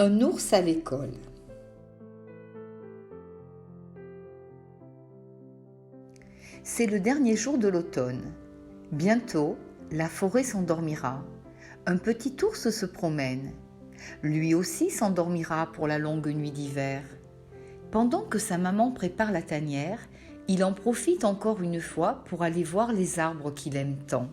Un ours à l'école. C'est le dernier jour de l'automne. Bientôt, la forêt s'endormira. Un petit ours se promène. Lui aussi s'endormira pour la longue nuit d'hiver. Pendant que sa maman prépare la tanière, il en profite encore une fois pour aller voir les arbres qu'il aime tant.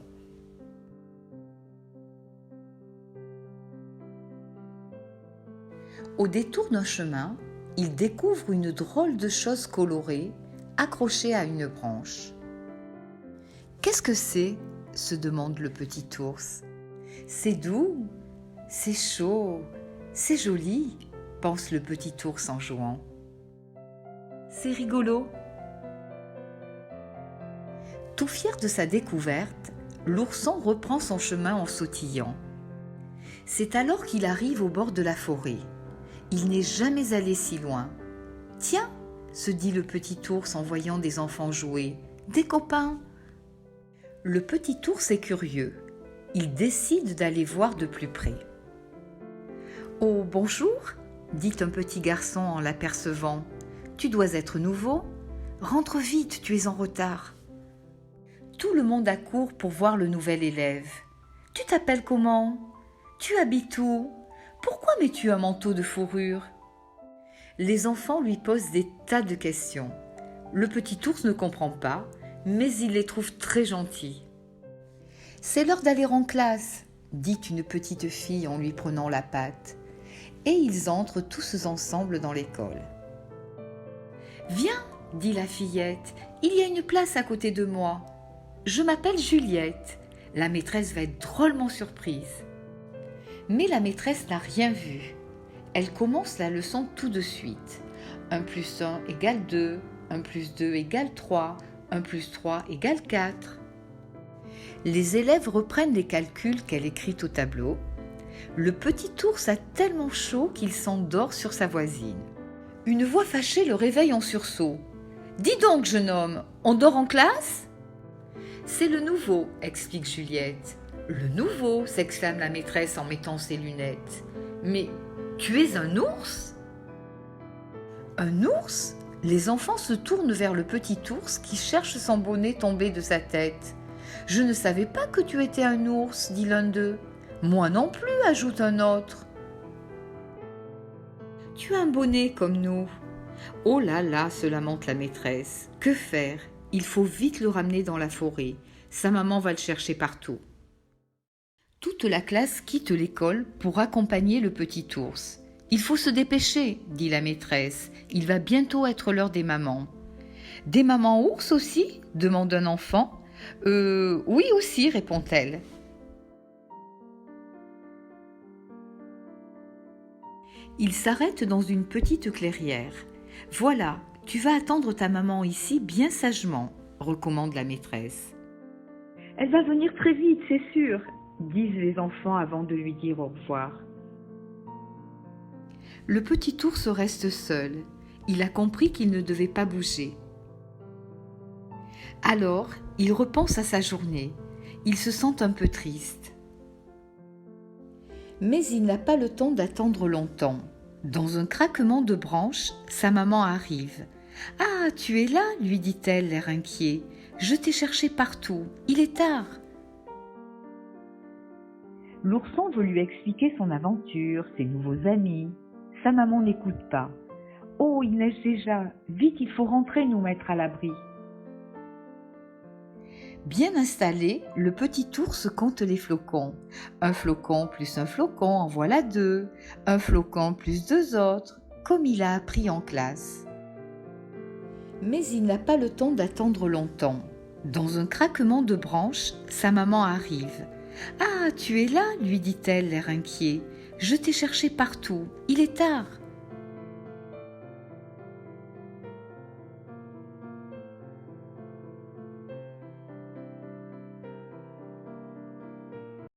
Au détour d'un chemin, il découvre une drôle de chose colorée accrochée à une branche. « Qu'est-ce que c'est ?» se demande le petit ours. « C'est doux, c'est chaud, c'est joli », pense le petit ours en jouant. « C'est rigolo !» Tout fier de sa découverte, l'ourson reprend son chemin en sautillant. C'est alors qu'il arrive au bord de la forêt. Il n'est jamais allé si loin. « Tiens !» se dit le petit ours en voyant des enfants jouer. « Des copains !» Le petit ours est curieux. Il décide d'aller voir de plus près. « Oh, bonjour !» dit un petit garçon en l'apercevant. « Tu dois être nouveau. Rentre vite, tu es en retard. » Tout le monde accourt pour voir le nouvel élève. « Tu t'appelles comment ? Tu habites où ? Pourquoi mets-tu un manteau de fourrure ?» Les enfants lui posent des tas de questions. Le petit ours ne comprend pas, mais il les trouve très gentils. « C'est l'heure d'aller en classe !» dit une petite fille en lui prenant la patte. Et ils entrent tous ensemble dans l'école. « Viens !» dit la fillette, « il y a une place à côté de moi. Je m'appelle Juliette. » La maîtresse va être drôlement surprise. Mais la maîtresse n'a rien vu. Elle commence la leçon tout de suite. 1 + 1 = 2, 1 + 2 = 3, 1 + 3 = 4. Les élèves reprennent les calculs qu'elle écrit au tableau. Le petit ours a tellement chaud qu'il s'endort sur sa voisine. Une voix fâchée le réveille en sursaut. « Dis donc, jeune homme, on dort en classe ?» « C'est le nouveau, » explique Juliette. « Le nouveau !» s'exclame la maîtresse en mettant ses lunettes. « Mais tu es un ours ?» Un ours ? Les enfants se tournent vers le petit ours qui cherche son bonnet tombé de sa tête. « Je ne savais pas que tu étais un ours, » dit l'un d'eux. « Moi non plus, » ajoute un autre. « Tu as un bonnet comme nous. »« Oh là là, » se lamente la maîtresse. « Que faire ? Il faut vite le ramener dans la forêt. Sa maman va le chercher partout. » Toute la classe quitte l'école pour accompagner le petit ours. « Il faut se dépêcher, » dit la maîtresse. « Il va bientôt être l'heure des mamans. »« Des mamans ours aussi ?» demande un enfant. « Oui aussi, » répond-elle. Il s'arrête dans une petite clairière. « Voilà, tu vas attendre ta maman ici bien sagement, » recommande la maîtresse. « Elle va venir très vite, c'est sûr, » disent les enfants avant de lui dire au revoir. Le petit ours reste seul. Il a compris qu'il ne devait pas bouger. Alors, il repense à sa journée. Il se sent un peu triste. Mais il n'a pas le temps d'attendre longtemps. Dans un craquement de branches, sa maman arrive. « Ah, tu es là ?» lui dit-elle, l'air inquiet. « Je t'ai cherché partout. Il est tard. » L'ourson veut lui expliquer son aventure, ses nouveaux amis. Sa maman n'écoute pas. « Oh, il neige déjà. Vite, il faut rentrer nous mettre à l'abri. » Bien installé, le petit ours compte les flocons. 1 flocon plus 1 flocon, en voilà 2. 1 flocon plus 2 autres, comme il a appris en classe. Mais il n'a pas le temps d'attendre longtemps. Dans un craquement de branches, sa maman arrive. « Ah, tu es là ?» lui dit-elle, l'air inquiet. « Je t'ai cherché partout. Il est tard. »